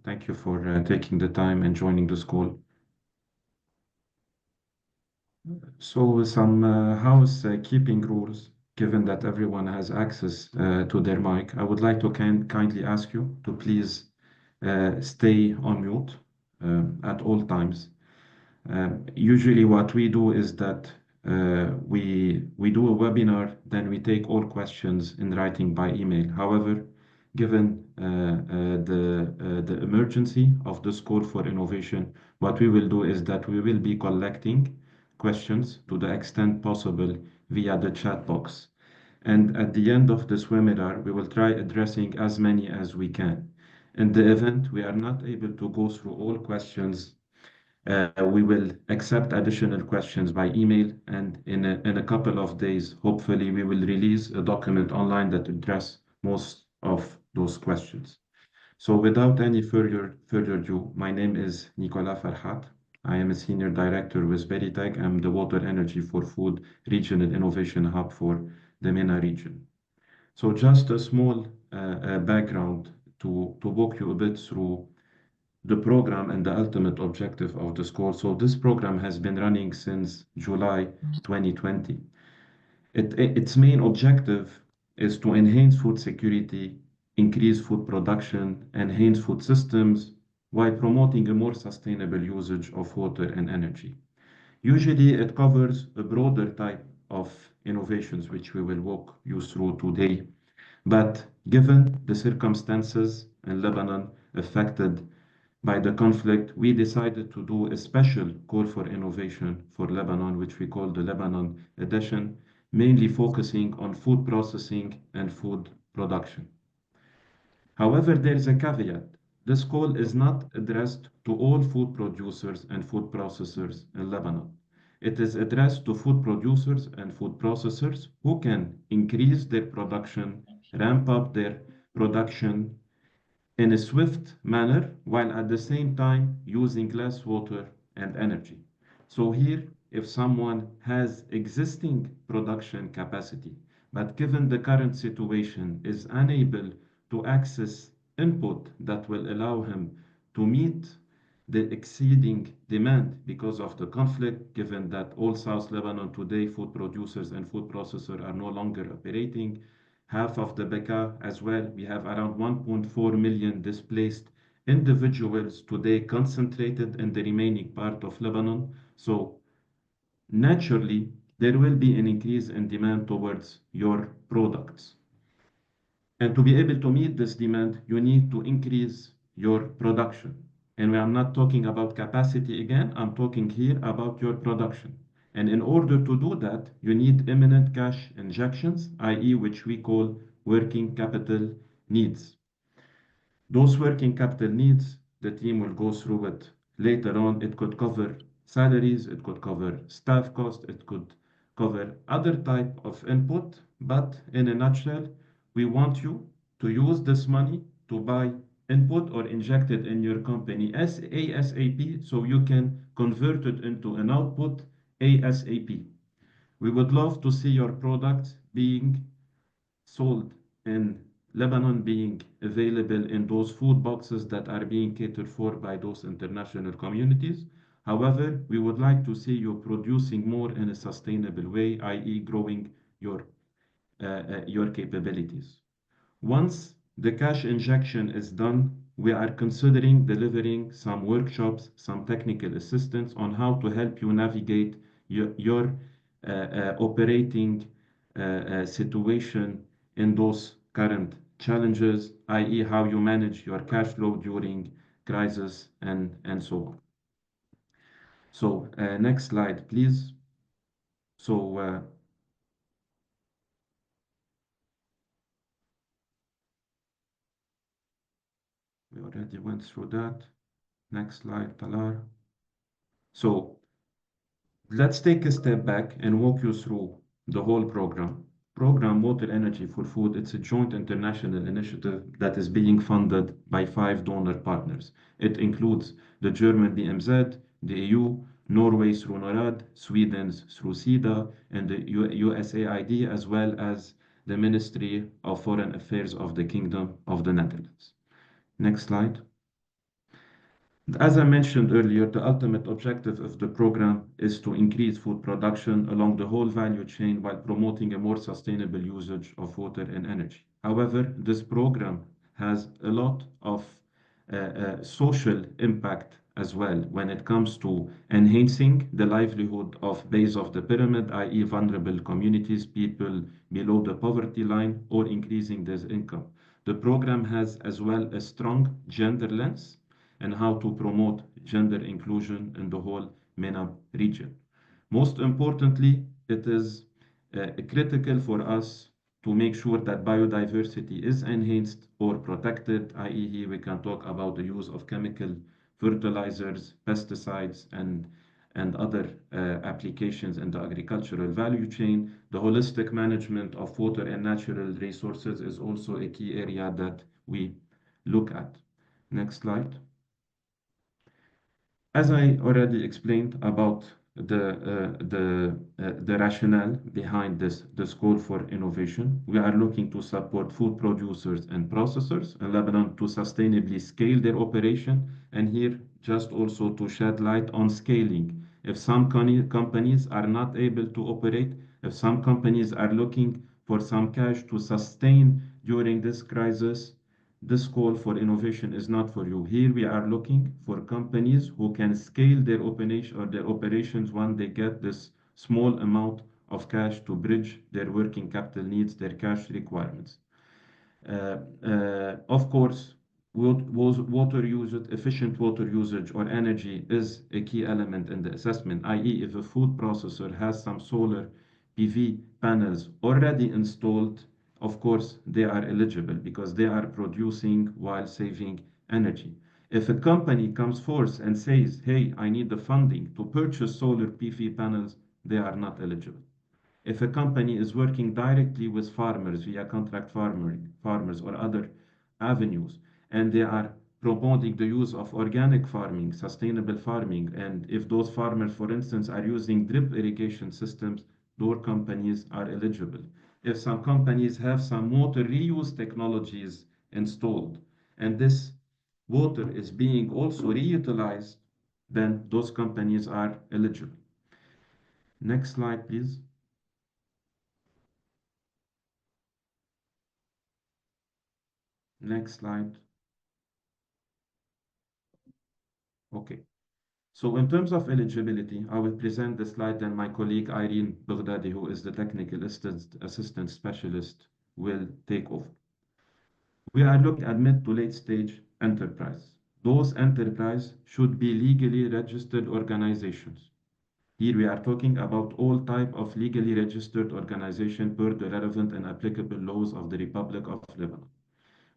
Thank you for taking the time and joining this call. So some housekeeping rules, given that everyone has access to their mic, I would like to kindly ask you to please stay on mute at all times. Usually what we do is that we do a webinar, then we take all questions in writing by email. However, given the emergency of this call for innovation, what we will do is that we will be collecting questions to the extent possible via the chat box. And at the end of this webinar, we will try addressing as many as we can. In the event we are not able to go through all questions, we will accept additional questions by email, and in a couple of days, hopefully, we will release a document online that address most of those questions. So without any further ado, my name is Nicolas Farhat. I am a Senior Director with Veritech. I'm the Water Energy for Food Regional Innovation Hub for the MENA region. So just a small background to walk you a bit through the program and the ultimate objective of the score. So this program has been running since July 2020. Its main objective is to enhance food security, increase food production, enhance food systems, while promoting a more sustainable usage of water and energy. Usually it covers a broader type of innovations, which we will walk you through today. But given the circumstances in Lebanon affected by the conflict, we decided to do a special call for innovation for Lebanon, which we call the Lebanon Edition, mainly focusing on food processing and food production. However, there is a caveat. This call is not addressed to all food producers and food processors in Lebanon. It is addressed to food producers and food processors who can increase their production, ramp up their production in a swift manner while at the same time using less water and energy. So here, if someone has existing production capacity, but given the current situation is unable to access input that will allow him to meet the exceeding demand because of the conflict, given that all South Lebanon today, food producers and food processors are no longer operating, half of the Bekaa as well. We have around 1.4 million displaced individuals today concentrated in the remaining part of Lebanon. So naturally, there will be an increase in demand towards your products. And to be able to meet this demand, you need to increase your production. And we are not talking about capacity again, I'm talking here about your production. And in order to do that, you need imminent cash injections, i.e., which we call working capital needs. Those working capital needs, the team will go through it later on. It could cover salaries, it could cover staff cost, it could cover other type of input. But in a nutshell, we want you to use this money to buy input or inject it in your company ASAP so you can convert it into an output ASAP. We would love to see your products being sold in Lebanon, being available in those food boxes that are being catered for by those international communities. However, we would like to see you producing more in a sustainable way, i.e. growing your capabilities. Once the cash injection is done, we are considering delivering some workshops, some technical assistance on how to help you navigate your operating situation in those current challenges, i.e. how you manage your cash flow during crisis and so on. So next slide, please. So we already went through that. Next slide, Talar. So let's take a step back and walk you through the whole program. Program Water Energy for Food, it's a joint international initiative that is being funded by 5 donor partners. It includes the German BMZ, the EU, Norway through Norad, Sweden through Sida, and the USAID, as well as the Ministry of Foreign Affairs of the Kingdom of the Netherlands. Next slide. As I mentioned earlier, the ultimate objective of the program is to increase food production along the whole value chain while promoting a more sustainable usage of water and energy. However, this program has a lot of social impact as well when it comes to enhancing the livelihood of base of the pyramid, i.e. vulnerable communities, people below the poverty line, or increasing their income. The program has as well a strong gender lens and how to promote gender inclusion in the whole MENA region. Most importantly, it is critical for us to make sure that biodiversity is enhanced or protected, i.e., here we can talk about the use of chemical fertilizers, pesticides, and other applications in the agricultural value chain. The holistic management of water and natural resources is also a key area that we look at. Next slide. As I already explained about the rationale behind this call for innovation, we are looking to support food producers and processors in Lebanon to sustainably scale their operation, and here just also to shed light on scaling. If some companies are not able to operate, if some companies are looking for some cash to sustain during this crisis, this call for innovation is not for you. Here we are looking for companies who can scale their operation or their operations when they get this small amount of cash to bridge their working capital needs, their cash requirements. Of course, water usage, efficient water usage or energy is a key element in the assessment, i.e. if a food processor has some solar PV panels already installed, of course, they are eligible because they are producing while saving energy. If a company comes forth and says, hey, I need the funding to purchase solar PV panels, they are not eligible. If a company is working directly with farmers via farmers or other avenues, and they are promoting the use of organic farming, sustainable farming, and if those farmers, for instance, are using drip irrigation systems, those companies are eligible. If some companies have some water reuse technologies installed, and this water is being also reutilized, then those companies are eligible. Next slide, please. Next slide. Okay. So in terms of eligibility, I will present the slide and my colleague Irene Baghdadi, who is the technical assistant specialist, will take over. We are looking at mid to late stage enterprise. Those enterprise should be legally registered organizations. Here we are talking about all type of legally registered organization per the relevant and applicable laws of the Republic of Lebanon.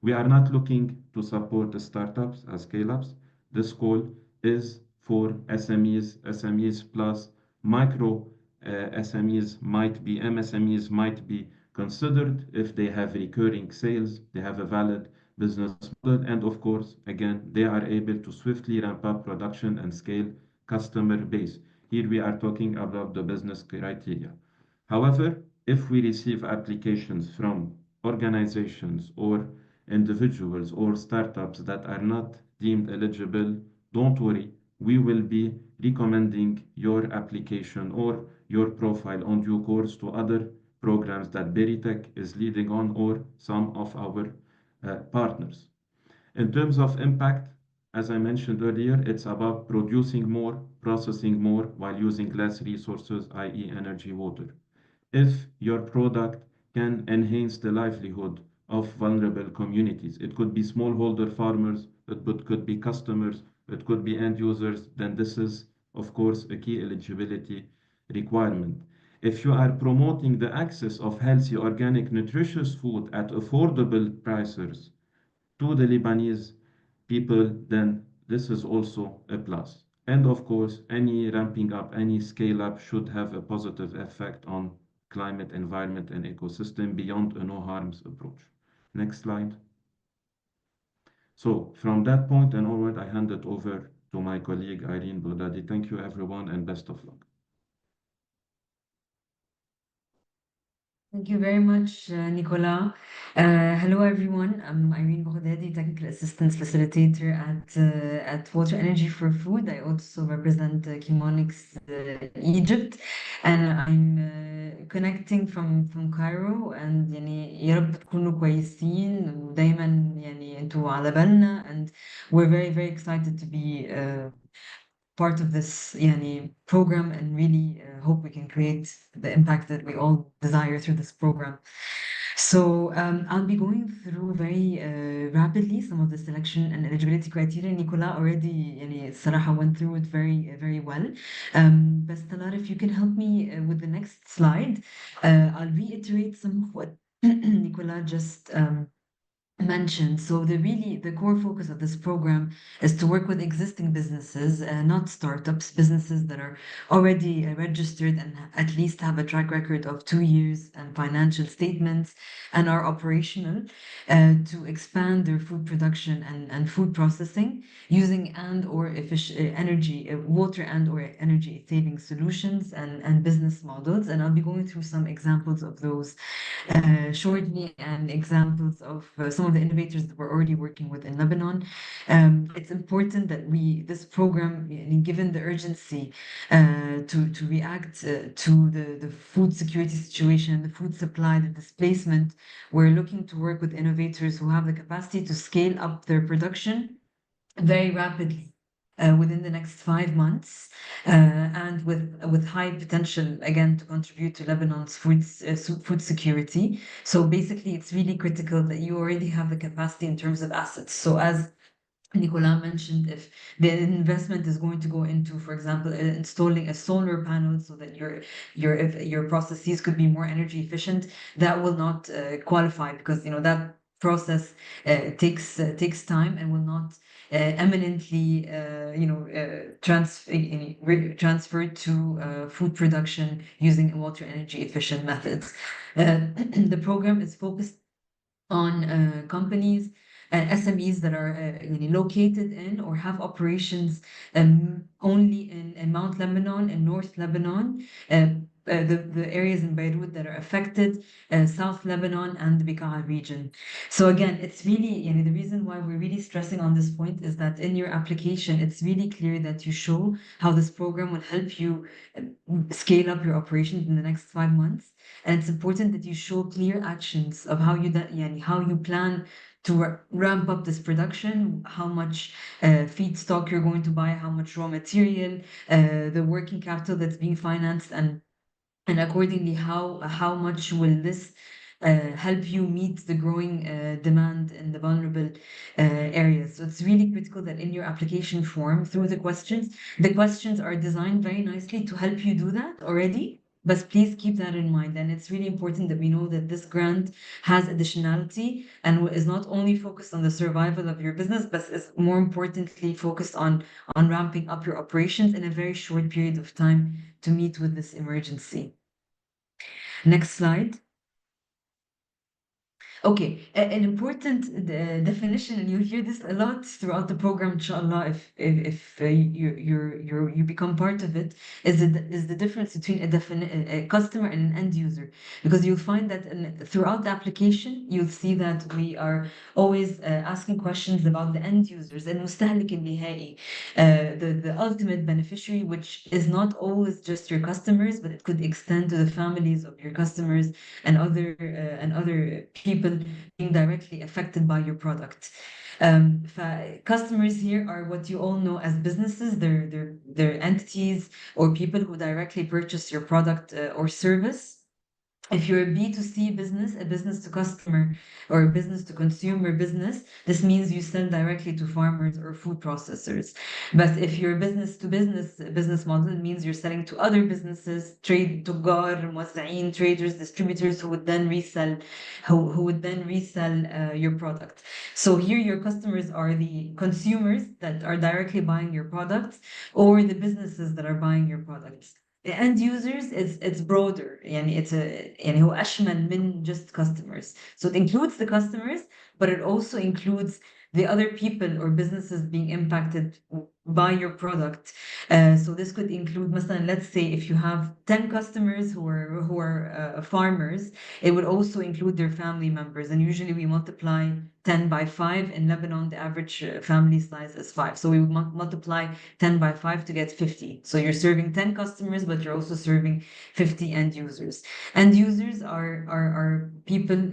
We are not looking to support the startups as scale-ups. This call is for SMEs, SMEs plus micro SMEs might be, MSMEs might be considered if they have recurring sales, they have a valid business model, and of course, again, they are able to swiftly ramp up production and scale customer base. Here we are talking about the business criteria. However, if we receive applications from organizations or individuals or startups that are not deemed eligible, don't worry. We will be recommending your application or your profile on due course to other programs that Beritech is leading on or some of our partners. In terms of impact, as I mentioned earlier, it's about producing more, processing more while using less resources, i.e. energy, water. If your product can enhance the livelihood of vulnerable communities, it could be smallholder farmers, could be customers, it could be end users, then this is, of course, a key eligibility requirement. If you are promoting the access of healthy, organic, nutritious food at affordable prices to the Lebanese people, then this is also a plus. And of course, any ramping up, any scale up should have a positive effect on climate, environment, and ecosystem beyond a no harms approach. Next slide. So from that point and onward, I hand it over to my colleague Irene Baghdadi. Thank you, everyone, and best of luck. Thank you very much, Nicola. Hello, everyone. I'm Irene Boghdadi, Technical Assistance Facilitator at Water Energy for Food. I also represent Chemonics Egypt, and I'm connecting from Cairo. And يعني يا رب تكونوا كويسين ودايما يعني انتوا على بالنا. And we're very, very excited to be part of this program and really hope we can create the impact that we all desire through this program. So I'll be going through very rapidly some of the selection and eligibility criteria. Nicola already الصراحة went through it very very well. But Talar, if you can help me with the next slide, I'll reiterate some of what Nicola just mentioned. So the core focus of this program is to work with existing businesses, not startups, businesses that are already registered and at least have a track record of 2 years and financial statements and are operational, to expand their food production and food processing using and or efficient energy, water and or energy saving solutions and business models. And I'll be going through some examples of those shortly and examples of some of the innovators that we're already working with in Lebanon. It's important that this program, given the urgency to react to the food security situation, the food supply, the displacement, we're looking to work with innovators who have the capacity to scale up their production very rapidly within the next 5 months, and with high potential again to contribute to Lebanon's food security. So basically, it's really critical that you already have the capacity in terms of assets. So as Nicolas mentioned, if the investment is going to go into, for example, installing a solar panel so that if your processes could be more energy efficient, that will not qualify because that process takes time and will not eminently transfer to food production using water energy efficient methods. The program is focused on companies and SMEs that are located in or have operations only in Mount Lebanon and North Lebanon, the areas in Beirut that are affected, South Lebanon and the Bekaa region. So again, it's really, the reason why we're really stressing on this point is that in your application, it's really clear that you show how this program will help you scale up your operations in the next 5 months. And it's important that you show clear actions of how you plan to ramp up this production, how much feedstock you're going to buy, how much raw material, the working capital that's being financed, and accordingly, how much will this help you meet the growing demand in the vulnerable areas. So it's really critical that in your application form, through the questions are designed very nicely to help you do that already. But please keep that in mind. And it's really important that we know that this grant has additionality and is not only focused on the survival of your business, but is more importantly focused on ramping up your operations in a very short period of time to meet with this emergency. Next slide. Okay, an important definition, and you'll hear this a lot throughout the program, inshallah, if you become part of it, is the difference between a customer and an end user. Because you'll find that throughout the application, you'll see that we are always asking questions about the end users, المستهلك النهائي, the ultimate beneficiary, which is not always just your customers, but it could extend to the families of your customers and other people being directly affected by your product. Customers here are what you all know as businesses. They're entities or people who directly purchase your product or service. If you're a B2C business, a business to customer or a business to consumer business, this means you sell directly to farmers or food processors. But if you're a business to business model, it means you're selling to other businesses, تجار, موزعين, traders, distributors who would then resell your product. So here your customers are the consumers that are directly buying your products or the businesses that are buying your products. The end users it's broader يعني هو أشمل من just customers. So it includes the customers, but it also includes the other people or businesses being impacted buy your product. So this could include, مثلا, let's say if you have 10 customers who are farmers, it would also include their family members. And usually we multiply 10 by 5. In Lebanon, the average family size is 5. So we would multiply 10 by 5 to get 50. So you're serving 10 customers, but you're also serving 50 end users. End users are people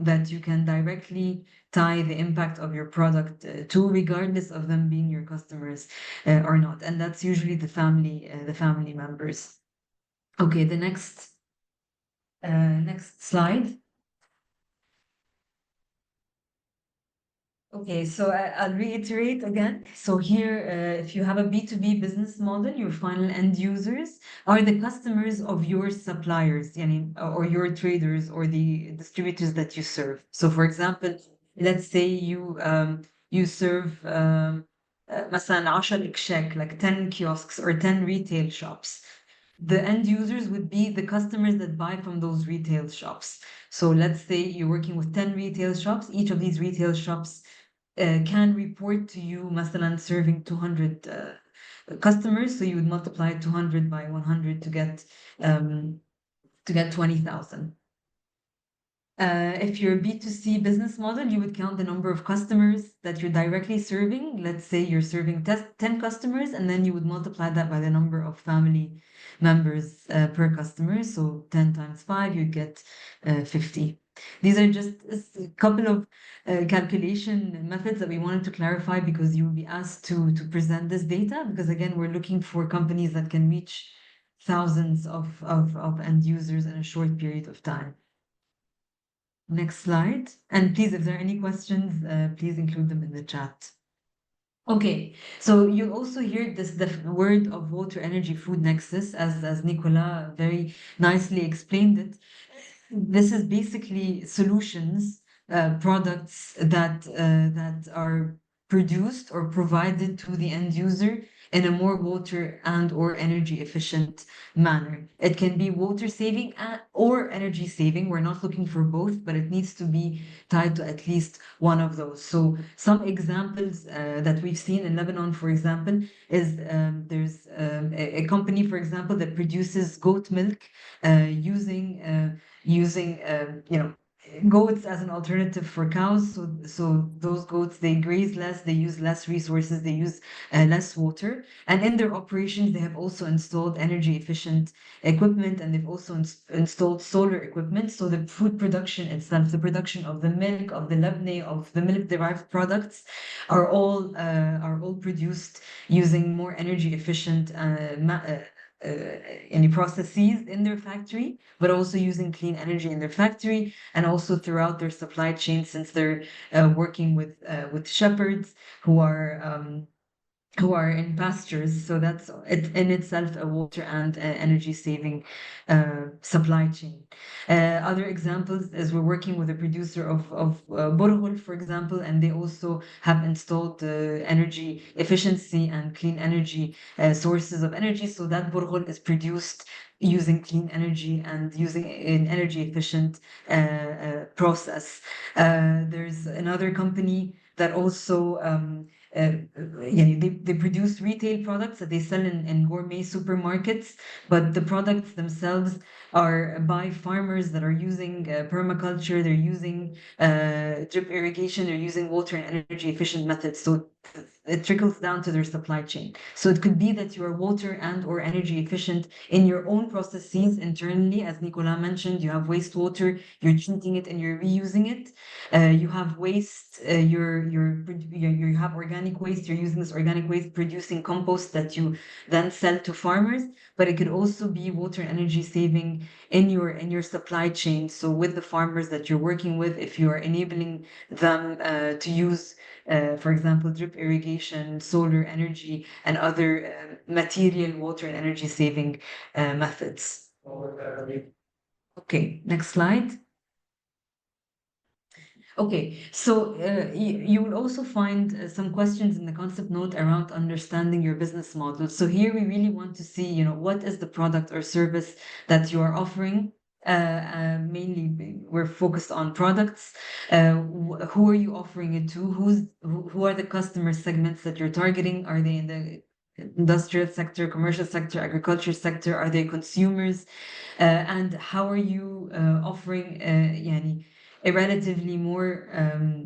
that you can directly tie the impact of your product to, regardless of them being your customers or not. And that's usually the family members. Okay, the next slide. Okay, so I'll reiterate again. So here, if you have a B2B business model, your final end users are the customers of your suppliers, or your traders or the distributors that you serve. So for example, let's say you serve مثلا 10 اكشاك, like 10 kiosks or 10 retail shops. The end users would be the customers that buy from those retail shops. So let's say you're working with 10 retail shops. Each of these retail shops can report to you, مثلا, serving 200 customers. So you would multiply 200 by 100 to get 20,000. If you're a B2C business model, you would count the number of customers that you're directly serving. Let's say you're serving 10 customers, and then you would multiply that by the number of family members per customer. So 10 times 5, you'd get 50. These are just a couple of calculation methods that we wanted to clarify, because you will be asked to present this data, because again, we're looking for companies that can reach thousands of end users in a short period of time. Next slide. And please, if there are any questions, please include them in the chat. Okay, so you'll also hear the word of water, energy, food nexus, as Nicola very nicely explained it. This is basically solutions, products that are produced or provided to the end user in a more water and or energy efficient manner. It can be water saving or energy saving. We're not looking for both, but it needs to be tied to at least one of those. So some examples that we've seen in Lebanon, for example, is there's a company, for example, that produces goat milk using goats as an alternative for cows. So those goats, they graze less, they use less resources, they use less water. And in their operations, they have also installed energy efficient equipment, and they've also installed solar equipment. So the food production itself, the production of the milk, of the labne, of the milk derived products are all produced using more energy efficient any processes in their factory, but also using clean energy in their factory and also throughout their supply chain, since they're working with shepherds who are in pastures. So that's it in itself a water and energy saving supply chain. Other examples is we're working with a producer of borghul, for example, and they also have installed energy efficiency and clean energy sources of energy. So that borghul is produced using clean energy and using an energy efficient process. There's another company that also they produce retail products that they sell in gourmet supermarkets, but the products themselves are by farmers that are using permaculture, they're using drip irrigation, they're using water and energy efficient methods. So it trickles down to their supply chain. So it could be that you are water and or energy efficient in your own processes internally. As Nicola mentioned, you have wastewater, you're treating it and you're reusing it. You have waste, you have organic waste, you're using this organic waste producing compost that you then sell to farmers. But it could also be water and energy saving in your supply chain. So with the farmers that you're working with, if you are enabling them to use for example, drip irrigation, solar energy, and other material water and energy saving methods. Okay, next slide. Okay, so you will also find some questions in the concept note around understanding your business model. So here we really want to see, what is the product or service that you are offering? Mainly, we're focused on products. Who are you offering it to? Who are the customer segments that you're targeting? Are they in the industrial sector, commercial sector, agriculture sector? Are they consumers? And how are you offering يعني, a relatively more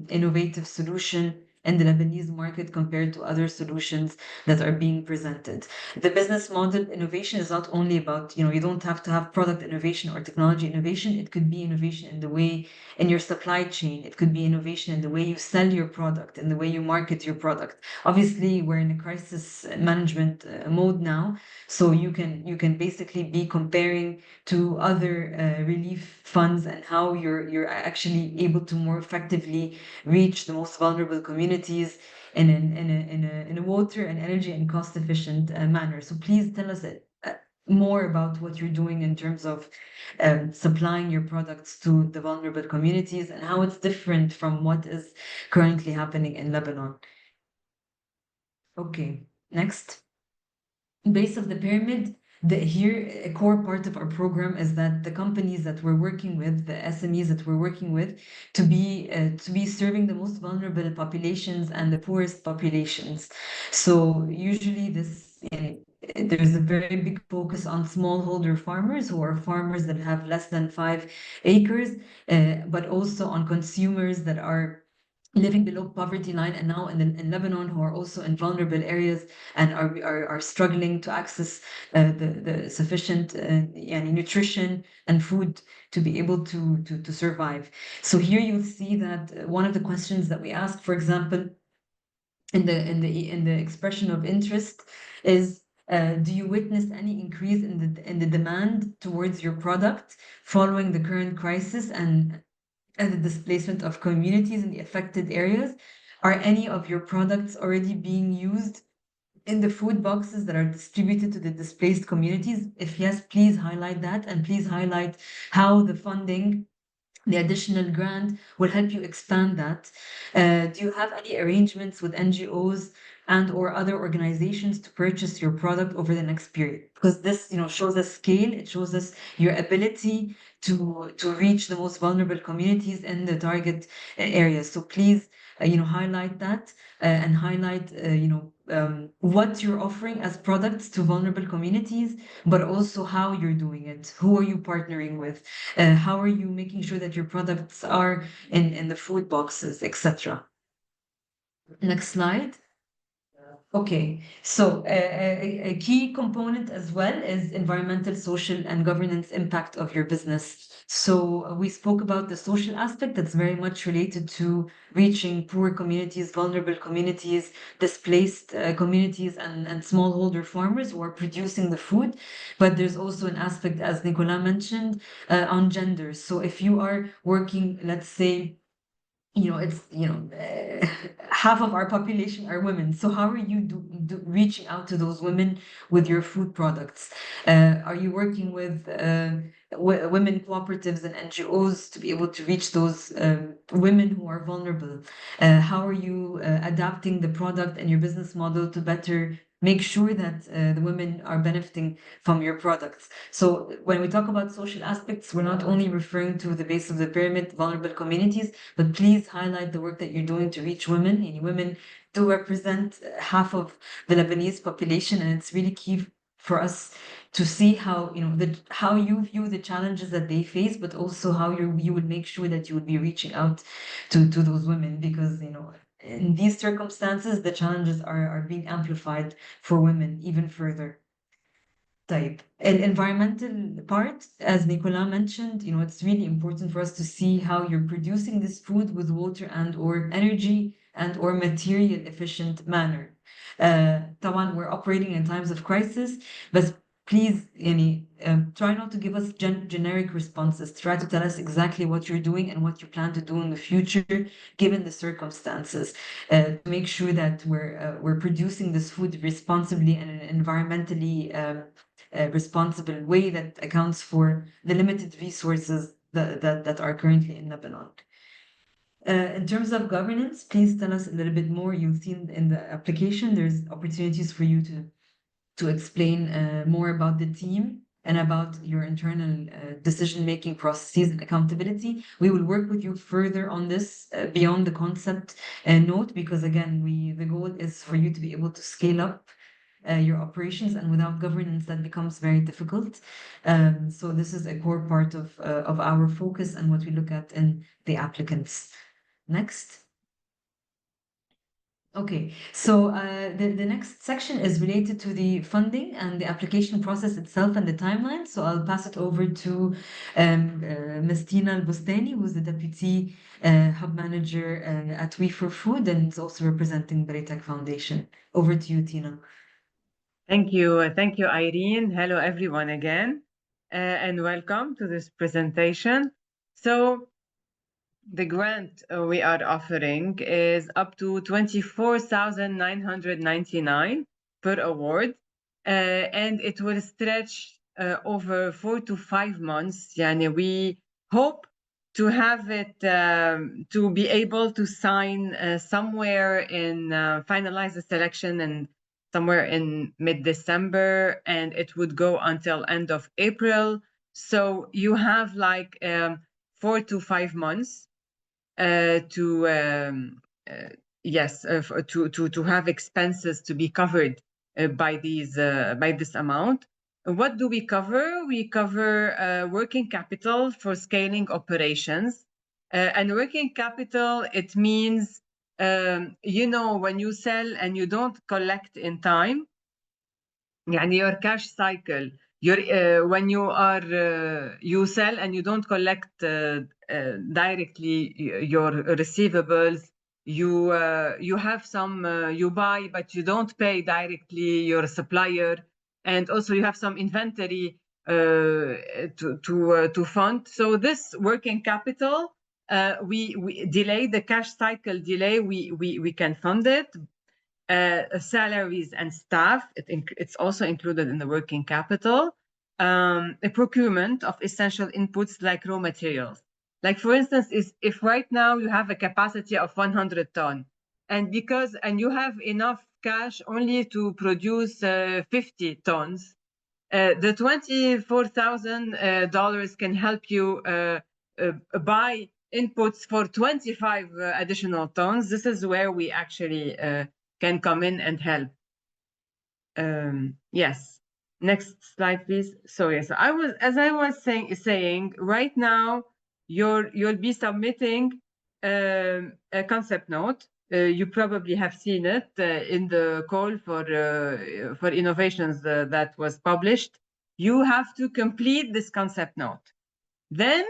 innovative solution in the Lebanese market compared to other solutions that are being presented? The business model innovation is not only about, you don't have to have product innovation or technology innovation. It could be innovation in the way in your supply chain. It could be innovation in the way you sell your product, in the way you market your product. Obviously, we're in a crisis management mode now, so you can basically be comparing to other relief funds and how you're actually able to more effectively reach the most vulnerable communities in a water and energy and cost efficient manner. So please tell us more about what you're doing in terms of supplying your products to the vulnerable communities and how it's different from what is currently happening in Lebanon. Okay, next. Base of the pyramid, here a core part of our program is that the companies that we're working with, the SMEs that we're working with, to be serving the most vulnerable populations and the poorest populations. So usually there's a very big focus on smallholder farmers who are farmers that have less than 5 acres, but also on consumers that are living below poverty line and now in Lebanon who are also in vulnerable areas and are struggling to access the sufficient nutrition and food to be able to survive. So here you'll see that one of the questions that we ask, for example, in the expression of interest is do you witness any increase in the demand towards your product following the current crisis and the displacement of communities in the affected areas? Are any of your products already being used in the food boxes that are distributed to the displaced communities? If yes, please highlight that and please highlight how the funding, the additional grant will help you expand that. Do you have any arrangements with NGOs and or other organizations to purchase your product over the next period? Because this, shows us scale. It shows us your ability to reach the most vulnerable communities in the target areas. So please, highlight that and highlight, what you're offering as products to vulnerable communities, but also how you're doing it. Who are you partnering with? How are you making sure that your products are in the food boxes, etc.? Next slide. Okay, so a key component as well is environmental, social, and governance impact of your business. So we spoke about the social aspect that's very much related to reaching poor communities, vulnerable communities, displaced communities, and smallholder farmers who are producing the food. But there's also an aspect, as Nicola mentioned, on gender. So if you are working, let's say, it's half of our population are women. So how are you reaching out to those women with your food products? Are you working with women cooperatives and NGOs to be able to reach those women who are vulnerable? How are you adapting the product and your business model to better make sure that the women are benefiting from your products? So when we talk about social aspects, we're not only referring to the base of the pyramid, vulnerable communities, but please highlight the work that you're doing to reach women. And women do represent half of the Lebanese population, and it's really key for us to see how how you view the challenges that they face, but also how you would make sure that you would be reaching out to those women, because in these circumstances the challenges are being amplified for women even further. Type. An environmental part, as Nicola mentioned, it's really important for us to see how you're producing this food with water and or energy and or material efficient manner. طبعا we're operating in times of crisis, but please try not to give us generic responses. Try to tell us exactly what you're doing and what you plan to do in the future, given the circumstances, to make sure that we're producing this food responsibly and in an environmentally responsible way that accounts for the limited resources that are currently in Lebanon. In terms of governance, please tell us a little bit more. You've seen in the application, there's opportunities for you to explain more about the team and about your internal decision-making processes and accountability. We will work with you further on this beyond the concept note, because again, the goal is for you to be able to scale up your operations, and without governance, that becomes very difficult. So this is a core part of our focus and what we look at in the applicants. Next. Okay, so the next section is related to the funding and the application process itself and the timeline. So I'll pass it over to Ms. Tina Al-Bustani, who's the Deputy Hub Manager at We for Food and is also representing the Tech Foundation. Over to you, Tina. Thank you. Thank you, Irene. Hello, everyone again, and welcome to this presentation. So the grant we are offering is up to 24,999 per award, and it will stretch over 4 to 5 months. Yani we hope to have it to be able to sign somewhere in finalize the selection and somewhere in mid-December, and it would go until end of April. So you have like 4 to 5 months to have expenses to be covered by this amount. What do we cover? We cover working capital for scaling operations, and working capital, it means when you sell and you don't collect in time, يعني your cash cycle, when you sell and you don't collect directly your receivables, you have some you buy but you don't pay directly your supplier, and also you have some inventory to fund. So this working capital, we delay the cash cycle delay, we can fund it. Salaries and staff, it's also included in the working capital. A procurement of essential inputs like raw materials. Like for instance, if right now you have a capacity of 100 ton, and you have enough cash only to produce 50 tons, the $24,000 can help you buy inputs for 25 additional tons. This is where we actually can come in and help. Yes, next slide, please. So yes, as I was saying, right now you'll be submitting a concept note. You probably have seen it in the call for innovations that was published. You have to complete this concept note. Then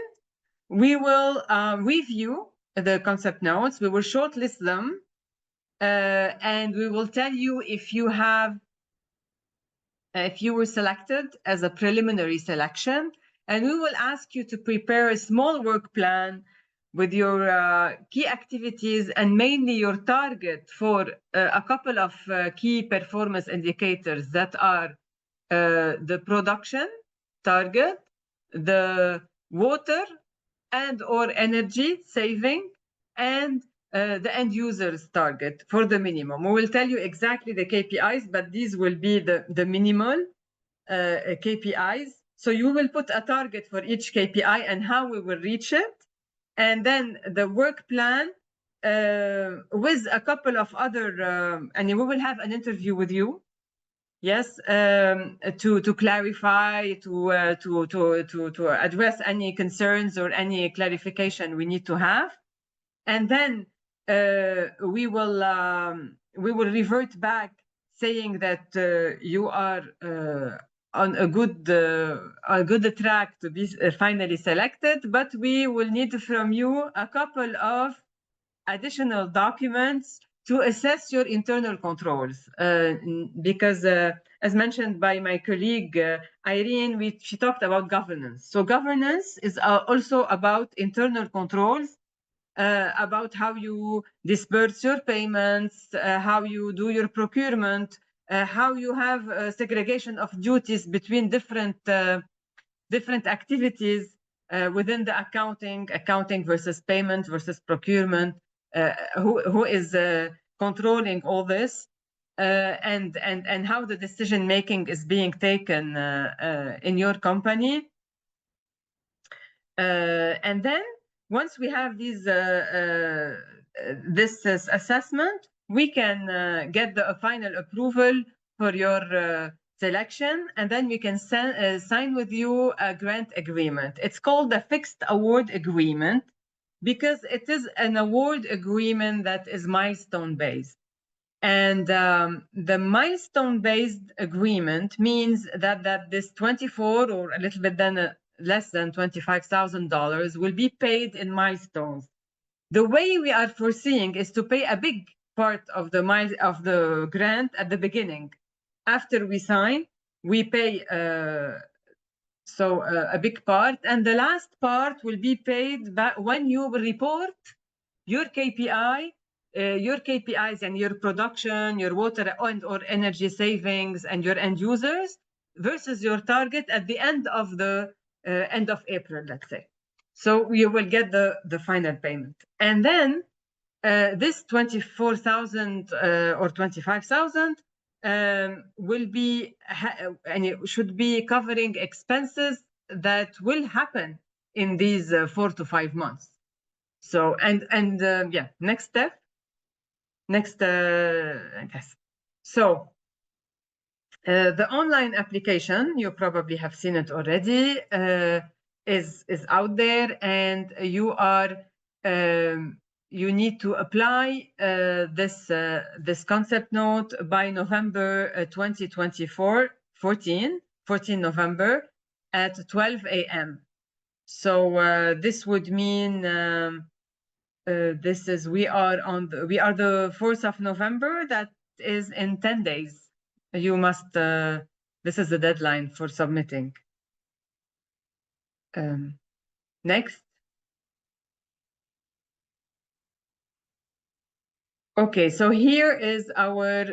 we will review the concept notes. We will shortlist them, and we will tell you if you were selected as a preliminary selection, and we will ask you to prepare a small work plan with your key activities and mainly your target for a couple of key performance indicators that are the production target, the water and or energy saving, and the end user's target for the minimum. We will tell you exactly the KPIs, but these will be the minimal KPIs. So you will put a target for each KPI and how we will reach it. And then the work plan with a couple of other, and we will have an interview with you. Yes, to clarify, to address any concerns or any clarification we need to have, and then we will revert back saying that you are on a good track to be finally selected, but we will need from you a couple of additional documents to assess your internal controls, because as mentioned by my colleague Irene, she talked about governance. So governance is also about internal controls, about how you disperse your payments, how you do your procurement, how you have segregation of duties between different activities within the accounting versus payment versus procurement, who is controlling all this. and how the decision making is being taken in your company. And then once we have these this assessment, we can get the final approval for your selection, and then we can sign with you a grant agreement. It's called a fixed award agreement because it is an award agreement that is milestone based. And the milestone based agreement means that this 24 or a little bit less than $25,000 will be paid in milestones. The way we are foreseeing is to pay a big part of the grant at the beginning. After we sign, we pay a big part, and the last part will be paid back when you report your KPIs and your production, your water and or energy savings, and your end users versus your target at the end of April, let's say. So you will get the final payment, and then this 24,000 or 25,000 will be and it should be covering expenses that will happen in these 4 to 5 months. So yeah, next step. I guess. So the online application, you probably have seen it already, is out there, and you need to apply this concept note by November 2024, 14 November at 12 a.m. So this would mean we are the 4th of November. That is in 10 days. You must. This is the deadline for submitting. Next. Okay, so here is our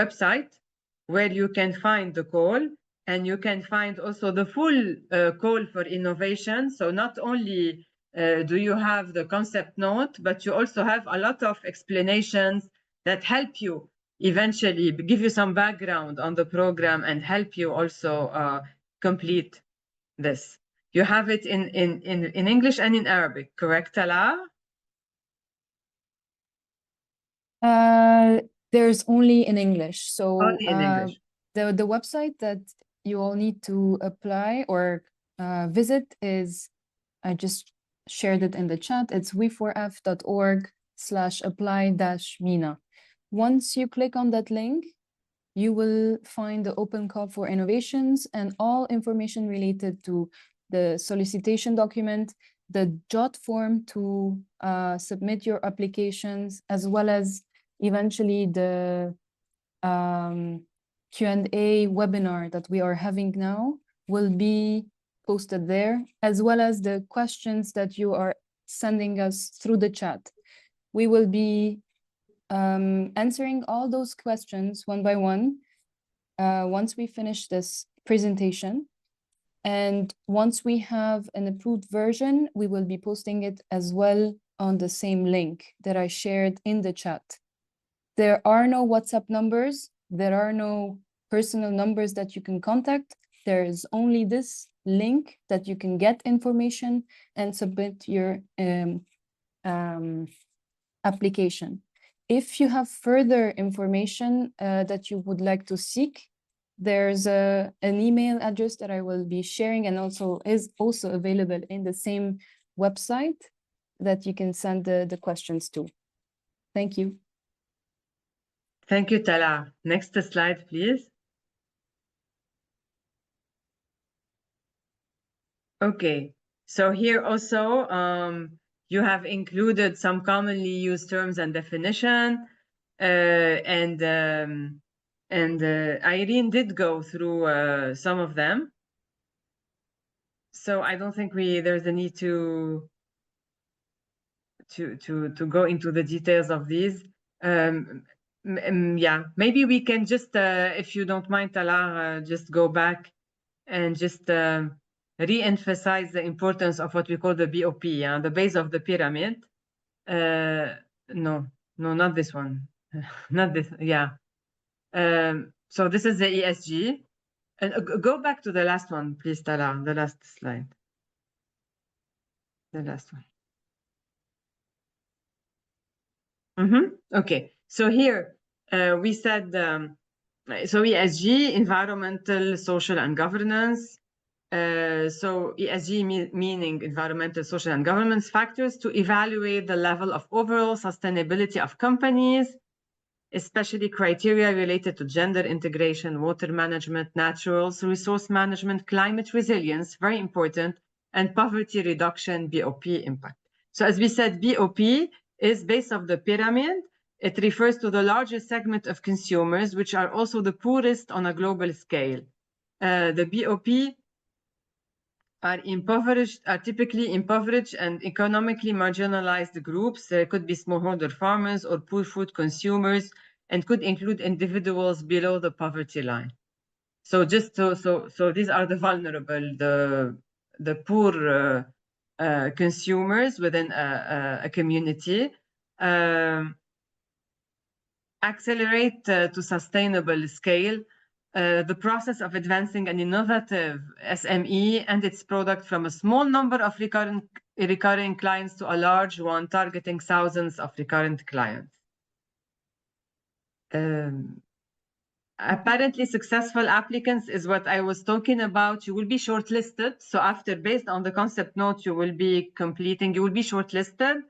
website where you can find the call, and you can find also the full call for innovation. So not only do you have the concept note, but you also have a lot of explanations that help you eventually give you some background on the program and help you also complete this. You have it in English and in Arabic, correct, Tala? There's only in English. So Only in English. The website that you all need to apply or visit is, I just shared it in the chat. It's we4f.org/apply-MENA. Once you click on that link, you will find the open call for innovations and all information related to the solicitation document, the JOT form to submit your applications, as well as eventually the Q&A webinar that we are having now will be posted there, as well as the questions that you are sending us through the chat. We will be answering all those questions one by one once we finish this presentation. And once we have an approved version, we will be posting it as well on the same link that I shared in the chat. There are no WhatsApp numbers. There are no personal numbers that you can contact. There is only this link that you can get information and submit your application. If you have further information that you would like to seek, there's an email address that I will be sharing and also is also available in the same website that you can send the questions to. Thank you. Thank you, Tala. Next slide, please. Okay, so here also you have included some commonly used terms and definition, and Irene did go through some of them. So I don't think there's a need to go into the details of these. Yeah, maybe we can just, if you don't mind, Tala, just go back and just re-emphasize the importance of what we call the BOP, the base of the pyramid. No, not this one. not this, yeah. So this is the ESG. And go back to the last one, please, Tala, the last slide. The last one. Okay, so here we said, so ESG, environmental, social, and governance. So ESG meaning environmental, social, and governance factors to evaluate the level of overall sustainability of companies, especially criteria related to gender integration, water management, natural resource management, climate resilience, very important, and poverty reduction, BOP impact. So as we said, BOP is base of the pyramid. It refers to the largest segment of consumers, which are also the poorest on a global scale. The BOP are typically impoverished and economically marginalized groups. There could be smallholder farmers or poor food consumers, and could include individuals below the poverty line. So just so these are the vulnerable, the poor consumers within a community. Accelerate to sustainable scale the process of advancing an innovative SME and its product from a small number of recurring clients to a large one, targeting thousands of recurrent clients. Apparently successful applicants is what I was talking about. You will be shortlisted. So after, based on the concept note you will be completing, you will be shortlisted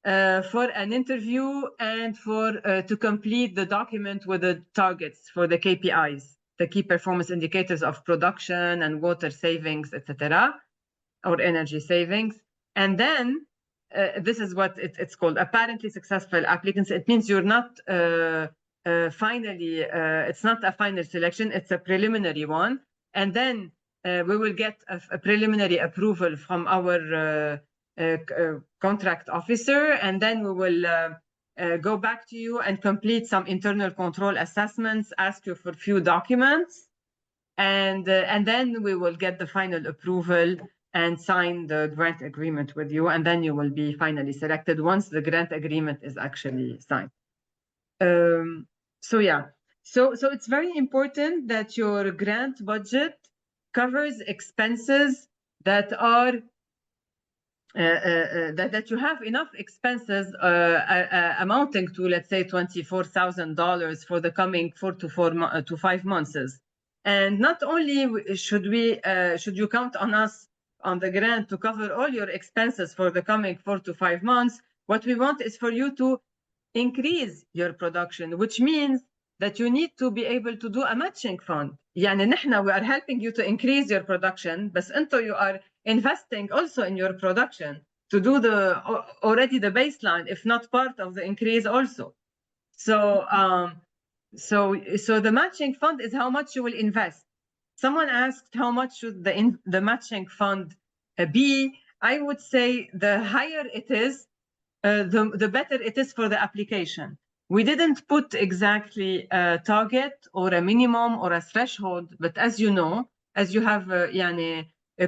for an interview and for to complete the document with the targets for the KPIs, the key performance indicators of production and water savings, etc., or energy savings. And then this is what it's called, apparently successful applicants. It means you're not finally, it's not a final selection, it's a preliminary one. And then we will get a preliminary approval from our contract officer, and then we will go back to you and complete some internal control assessments, ask you for a few documents, and then we will get the final approval and sign the grant agreement with you, and then you will be finally selected once the grant agreement is actually signed. So yeah, so it's very important that your grant budget covers expenses that are that you have enough expenses amounting to, let's say, $24,000 for the coming 4 to 5 months. And not only should you count on us on the grant to cover all your expenses for the coming 4 to 5 months, what we want is for you to increase your production, which means that you need to be able to do a matching fund. يعني نحن we are helping you to increase your production, but you are investing also in your production to do already the baseline, if not part of the increase also. So so the matching fund is how much you will invest. Someone asked how much should the matching fund be. I would say the higher it is, the better it is for the application. We didn't put exactly a target or a minimum or a threshold, but as you know, as you have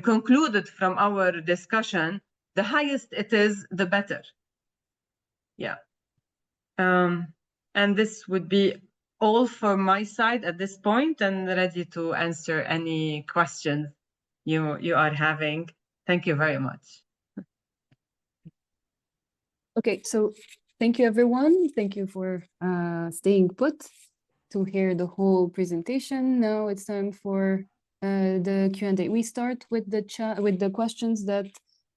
concluded from our discussion, the highest it is, the better. Yeah. And this would be all for my side at this point, and ready to answer any questions you are having. Thank you very much. Okay, so thank you, everyone. Thank you for staying put to hear the whole presentation. Now it's time for the Q&A. We start with the chat, with the questions that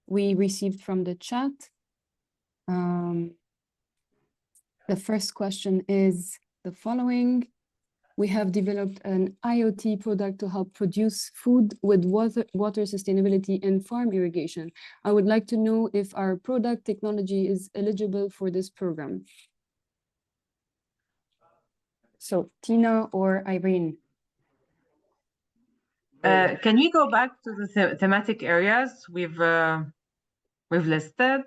we received from the chat. The first question is the following. We have developed an IoT product to help produce food with water sustainability and farm irrigation. I would like to know if our product technology is eligible for this program. So Tina or Irene? Can we go back to the thematic areas we've listed?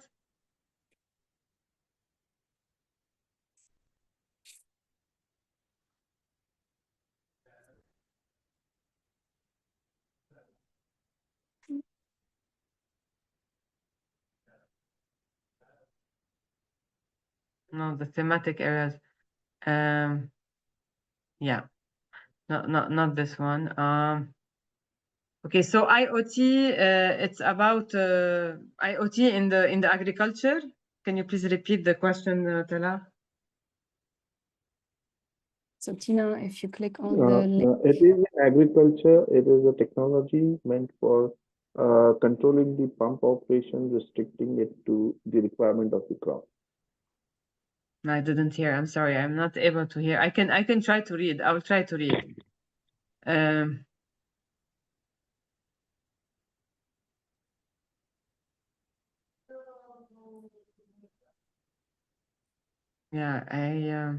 No, the thematic areas. Yeah, not this one. Okay, so IoT, it's about IoT in the agriculture. Can you please repeat the question, Tala? So Tina, if you click on the link. It is in agriculture. It is a technology meant for controlling the pump operation, restricting it to the requirement of the crop. I didn't hear. I'm sorry. I'm not able to hear. I can try to read. I will try to read. Yeah,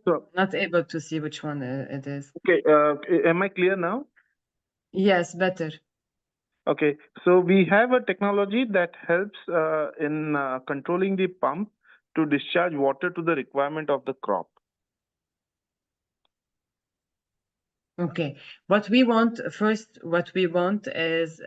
So not able to see which one it is. okay, am I clear now? Yes, better. Okay, so we have a technology that helps in controlling the pump to discharge water to the requirement of the crop. Okay, what we want is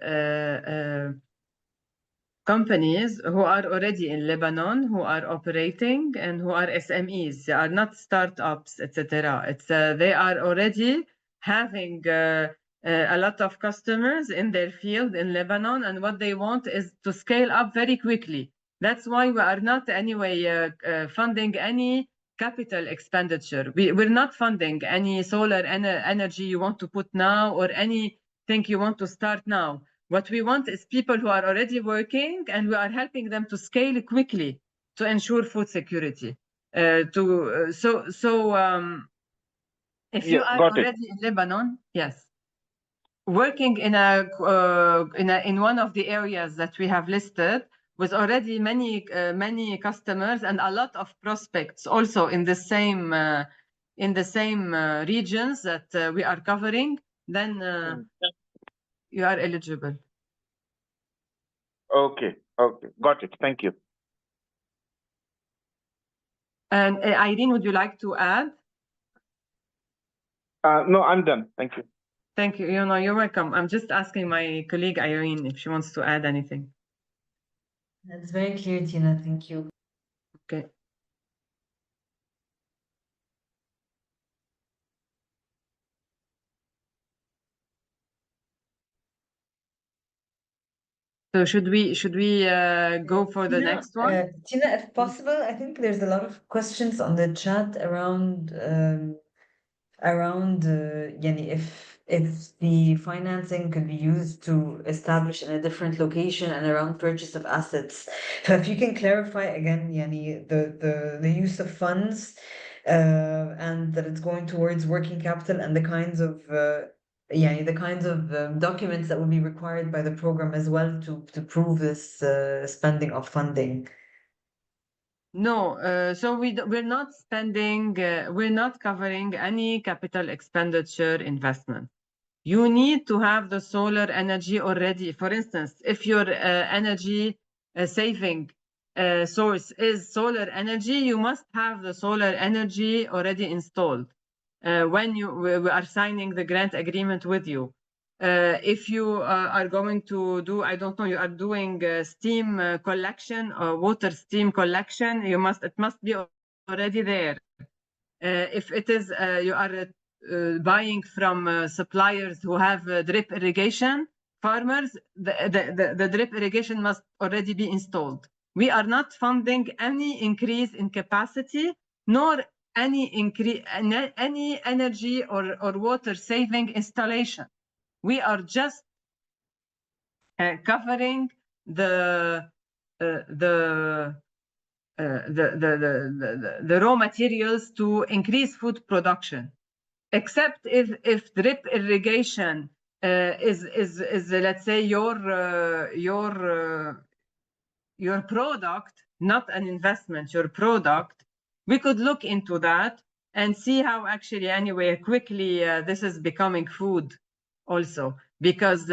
companies who are already in Lebanon, who are operating and who are SMEs. They are not startups, etc. It's they are already having a lot of customers in their field in Lebanon, and what they want is to scale up very quickly. That's why we are not anyway funding any capital expenditure. We're not funding any solar energy you want to put now or anything you want to start now. What we want is people who are already working, and we are helping them to scale quickly to ensure food security. If you are already in Lebanon, yes, working in one of the areas that we have listed, with already many customers and a lot of prospects also in the same regions that we are covering, then you are eligible. Okay, got it. Thank you. And Irene, would you like to add? No, I'm done. Thank you. Thank you. You're welcome. I'm just asking my colleague Irene if she wants to add anything. That's very clear, Tina. Thank you. Okay. So should we go for the next one? Tina, if possible, I think there's a lot of questions on the chat around if the financing could be used to establish in a different location and around purchase of assets. So if you can clarify again, Yani, the use of funds and that it's going towards working capital and the kinds of documents that would be required by the program as well to prove this spending of funding. No, so we're not spending, we're not covering any capital expenditure investment. You need to have the solar energy already. For instance, if your energy saving source is solar energy, you must have the solar energy already installed when we are signing the grant agreement with you. If you are going to do, I don't know, you are doing steam collection or water steam collection, it must be already there. If it is, you are buying from suppliers who have drip irrigation, farmers, the drip irrigation must already be installed. We are not funding any increase in capacity, nor any energy or water saving installation. We are just covering the raw materials to increase food production, except if drip irrigation is let's say your product, not an investment, your product. We could look into that and see how actually anyway quickly this is becoming food also, because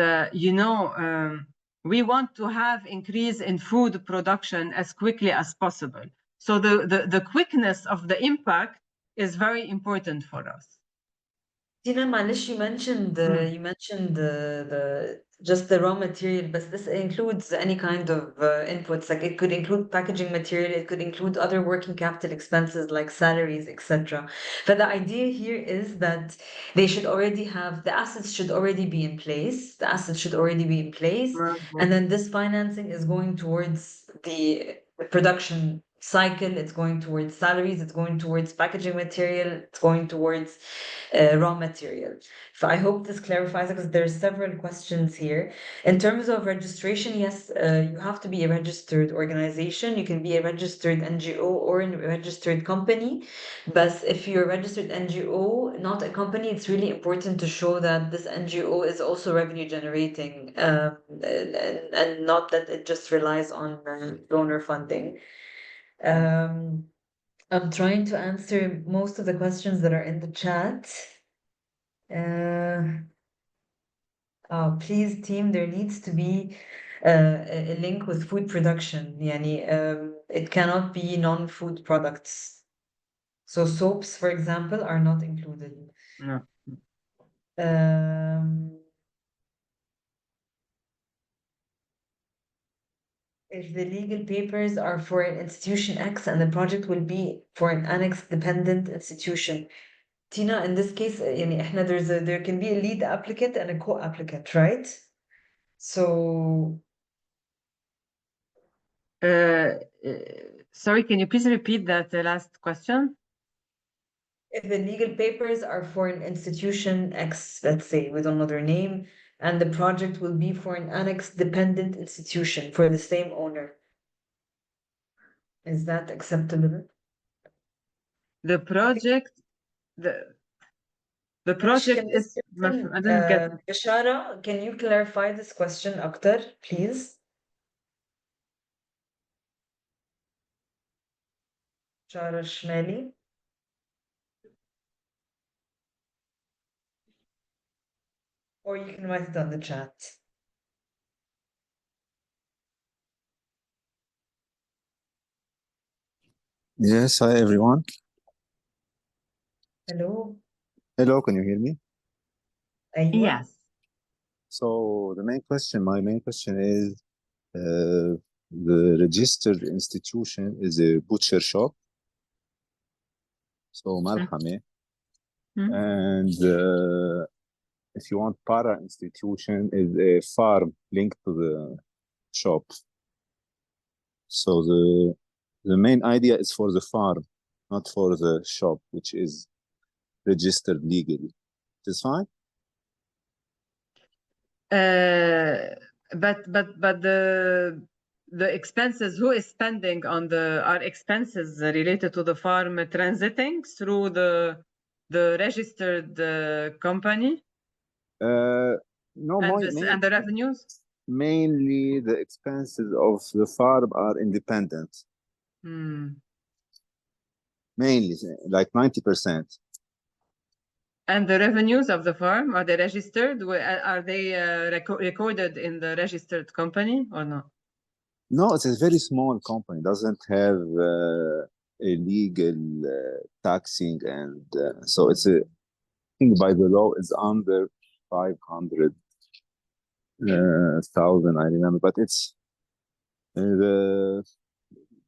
we want to have increase in food production as quickly as possible. So the quickness of the impact is very important for us. Tina, معلش, you mentioned the just the raw material, but this includes any kind of inputs. Like it could include packaging material, it could include other working capital expenses like salaries, etc. But the idea here is that they should already have the assets should already be in place. The assets should already be in place, and then this financing is going towards the production cycle. It's going towards salaries. It's going towards packaging material. It's going towards raw material. So I hope this clarifies it because there's several questions here. In terms of registration, yes, you have to be a registered organization. You can be a registered NGO or a registered company. But if you're a registered NGO, not a company, it's really important to show that this NGO is also revenue generating and not that it just relies on donor funding. I'm trying to answer most of the questions that are in the chat. Please, team, there needs to be a link with food production. Yani, it cannot be non-food products. So soaps, for example, are not included. No. If the legal papers are for an institution X and the project will be for an annex-dependent institution. Tina, in this case, يعني إحنا there can be a lead applicant and a co-applicant, right? So sorry, can you please repeat that last question? if the legal papers are for an institution X, let's say, we don't know their name, and the project will be for an annex-dependent institution for the same owner, is that acceptable? The project, the project is. I didn't get it. Bashara, can you clarify this question, Akhtar, please? Bashara Shmali. Or you can write it on the chat. Yes, hi everyone. Hello. Hello, can you hear me? Aywa. Yes. So my main question is, the registered institution is a butcher shop, so malhame, and if you want para institution is a farm linked to the shop. So the main idea is for the farm, not for the shop, which is registered legally. Is fine? But the expenses, who is spending on are expenses related to the farm transiting through the registered company? No, And the revenues? Mainly the expenses of the farm are independent. Mainly, like 90%. And the revenues of the farm, are they registered? Are they recorded in the registered company or not? No, it's a very small company. Doesn't have a legal taxing, and so it's I think by the law it's under 500,000. I remember, but it's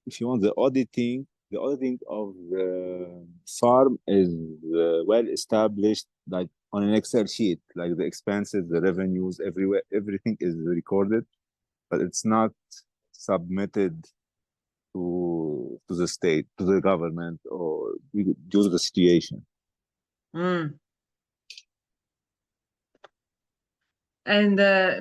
if you want the auditing of the farm is well established, like on an Excel sheet, like the expenses, the revenues, everywhere, everything is recorded, but it's not submitted to the state, to the government, or due to the situation. And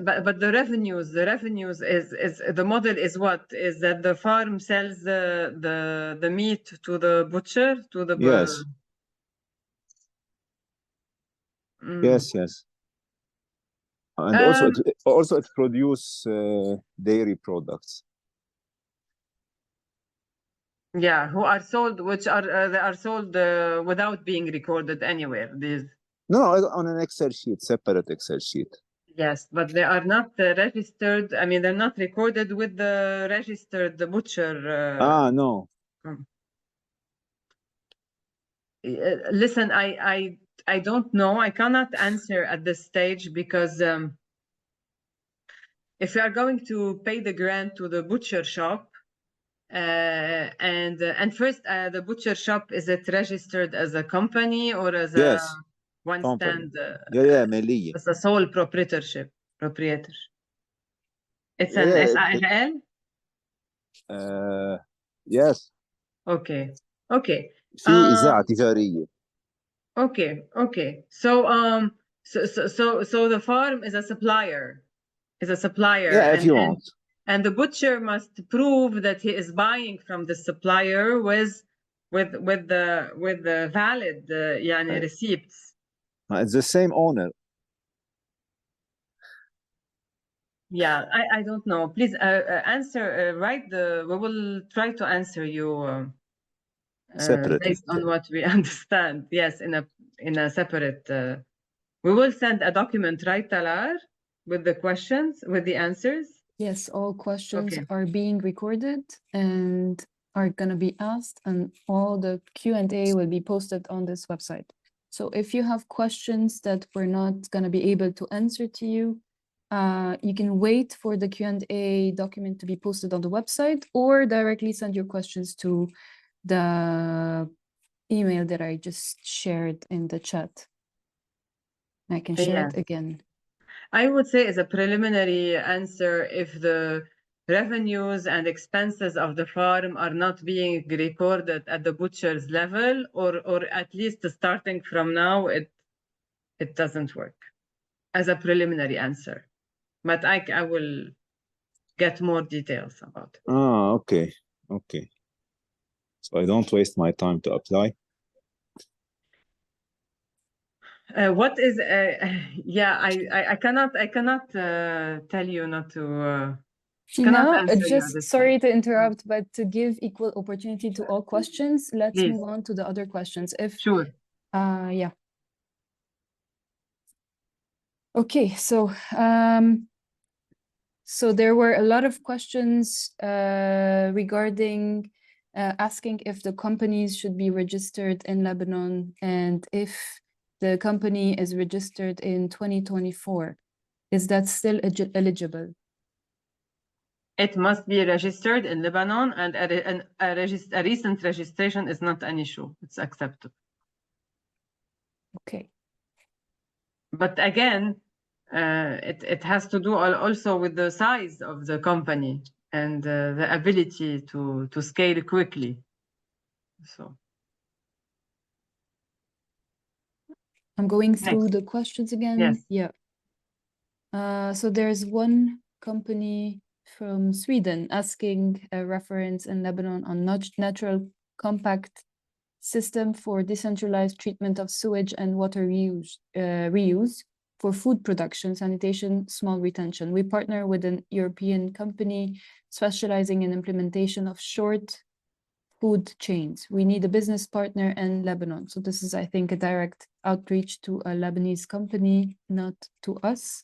but the revenues is the model is what? Is that the farm sells the meat to the butcher, to the Yes. Yes. And also it produce dairy products. Yeah, who are sold, which are they are sold without being recorded anywhere. These. No, on an Excel sheet, separate Excel sheet. Yes, but they are not registered. I mean, they're not recorded with the registered butcher. No. Listen, I I don't know. I cannot answer at this stage because if you are going to pay the grant to the butcher shop, and first, the butcher shop, is it registered as a company or as Yes, a one company. stand? Yeah, مالية. It's a sole proprietorship. It's an Yeah, SARL? yes. Okay. Okay. في إذاعة تجارية. Okay. Okay. So the farm is a supplier. Yeah, if you want. And the butcher must prove that he is buying from the supplier with the valid يعني receipts. It's the same owner. Yeah, I don't know. Please answer. We will try to answer you Separate. based on what we understand. Yes, in a separate. We will send a document, right, Talar, with the questions, with the answers. Yes, all questions Okay. are being recorded and are going to be asked, and all the Q&A will be posted on this website. So if you have questions that we're not going to be able to answer to you, you can wait for the Q&A document to be posted on the website, or directly send your questions to the email that I just shared in the chat. I can share it again. I would say as a preliminary answer, if the revenues and expenses of the farm are not being recorded at the butcher's level, or at least starting from now, it doesn't work as a preliminary answer. But I will get more details about it. Ah, okay. Okay. So I don't waste my time to apply. What is yeah, I cannot tell you not to Now, just sorry to interrupt, but to give equal opportunity to all questions, let's Please. move on to the other questions. Sure. Yeah. Okay, so there were a lot of questions regarding asking if the companies should be registered in Lebanon, and if the company is registered in 2024, is that still eligible? It must be registered in Lebanon, and a recent registration is not an issue. It's acceptable. Okay. But again, it has to do also with the size of the company and the ability to scale quickly. So I'm going through the questions again. Yes. Yeah. So there's one company from Sweden asking a reference in Lebanon on natural compact system for decentralized treatment of sewage and water reuse for food production, sanitation, small retention. We partner with an European company specializing in implementation of short food chains. We need a business partner in Lebanon. So this is, I think, a direct outreach to a Lebanese company, not to us.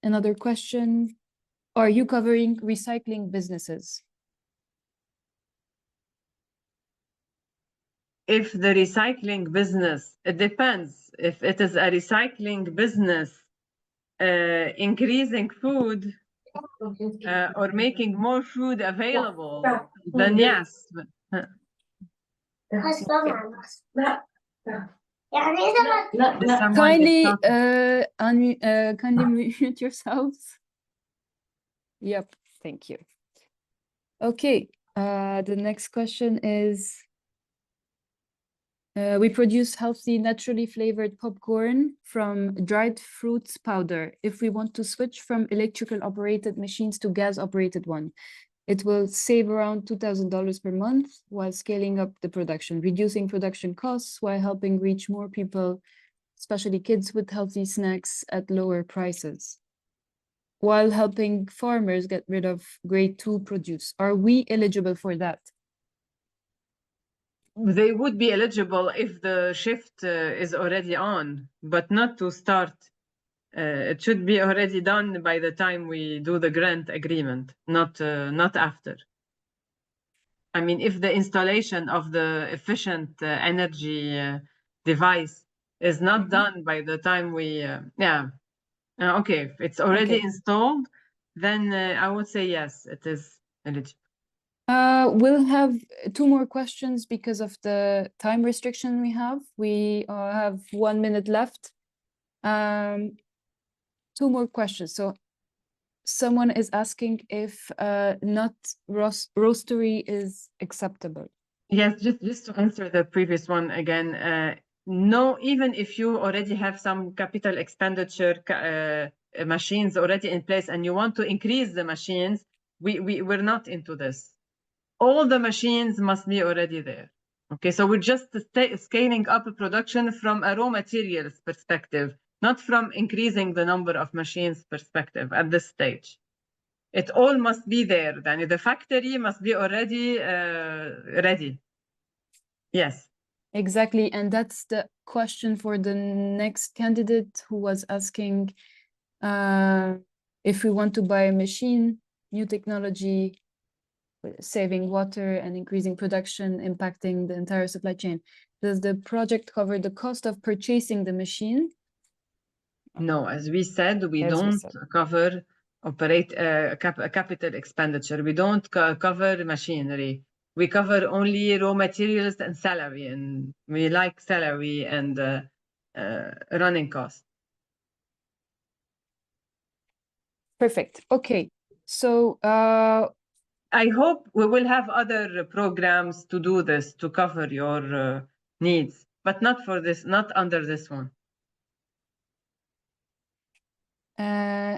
Another question, are you covering recycling businesses? If the recycling business, it depends. If it is a recycling business increasing food or making more food available, then yes. Kindly mute yourselves. Yep, thank you. Okay, the next question is, we produce healthy, naturally flavored popcorn from dried fruits powder. If we want to switch from electrical operated machines to gas operated one, it will save around $2,000 per month while scaling up the production, reducing production costs while helping reach more people, especially kids, with healthy snacks at lower prices, while helping farmers get rid of grade 2 produce. Are we eligible for that? They would be eligible if the shift is already on, but not to start. It should be already done by the time we do the grant agreement, not after. I mean, if the installation of the efficient energy device is not Mhm. done by the time we, okay, if it's already Okay. installed, then I would say yes, it is eligible. We'll have 2 more questions because of the time restriction we have. We have 1 minute left. 2 more questions. So someone is asking if nut roastery is acceptable. Yes, just to answer the previous one again, no, even if you already have some capital expenditure machines already in place and you want to increase the machines, we're not into this. All the machines must be already there. Okay, so we're just scaling up production from a raw materials perspective, not from increasing the number of machines perspective at this stage. It all must be there. Then the factory must be already ready. Yes. Exactly, and that's the question for the next candidate who was asking if we want to buy a machine, new technology, saving water and increasing production, impacting the entire supply chain. Does the project cover the cost of purchasing the machine? No, as we said, we As we don't said. cover capital expenditure. We don't cover machinery. We cover only raw materials and salary, and we like salary and running costs. Perfect. Okay. So I hope we will have other programs to do this, to cover your needs, but not for this, not under this one.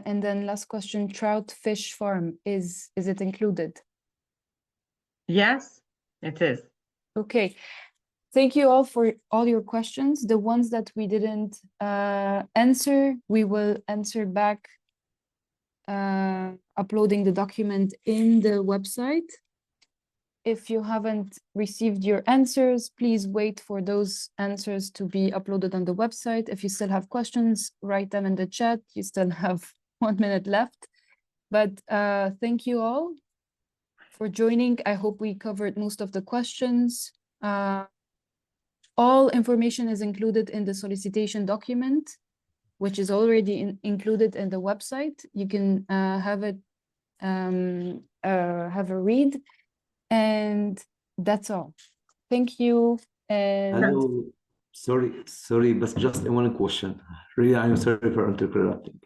and then last question, trout fish farm, is it included? Yes, it is. Okay. Thank you all for all your questions. The ones that we didn't answer, we will answer back uploading the document in the website. If you haven't received your answers, please wait for those answers to be uploaded on the website. If you still have questions, write them in the chat. You still have 1 minute left. But thank you all for joining. I hope we covered most of the questions. All information is included in the solicitation document, which is already included in the website. You can have a read, and that's all. Thank you. And Hello, sorry, but just one question. Really, I'm sorry for interrupting.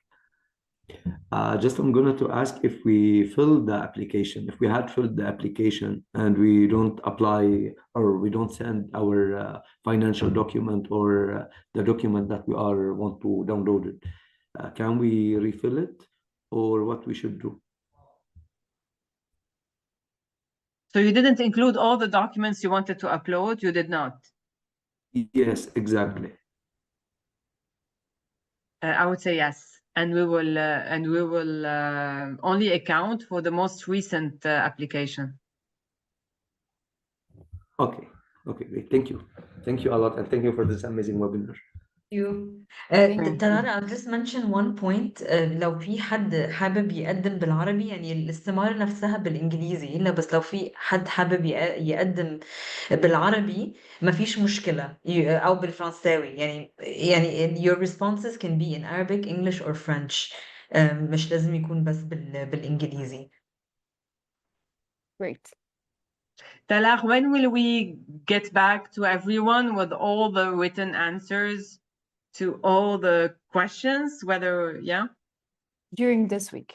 Just I'm going to ask if we filled the application, if we had filled the application and we don't apply or we don't send our financial document or the document that we want to download it, can we refill it or what we should do? So you didn't include all the documents you wanted to upload? You did not? Yes, exactly. I would say yes. And we will only account for the most recent application. Okay, great. Thank you. Thank you a lot. And thank you for this amazing webinar. you. Thank you. Talara, I'll just mention one point. لو في حد حابب يقدم بالعربي، يعني الاستمارة نفسها بالإنجليزي، لا بس لو في حد حابب يقدم بالعربي مفيش مشكلة، أو بالفرنساوي، يعني your responses can be in Arabic, English or French. مش لازم يكون بس بالإنجليزي. Great. Talar, when will we get back to everyone with all the written answers to all the questions? Whether, yeah? During this week.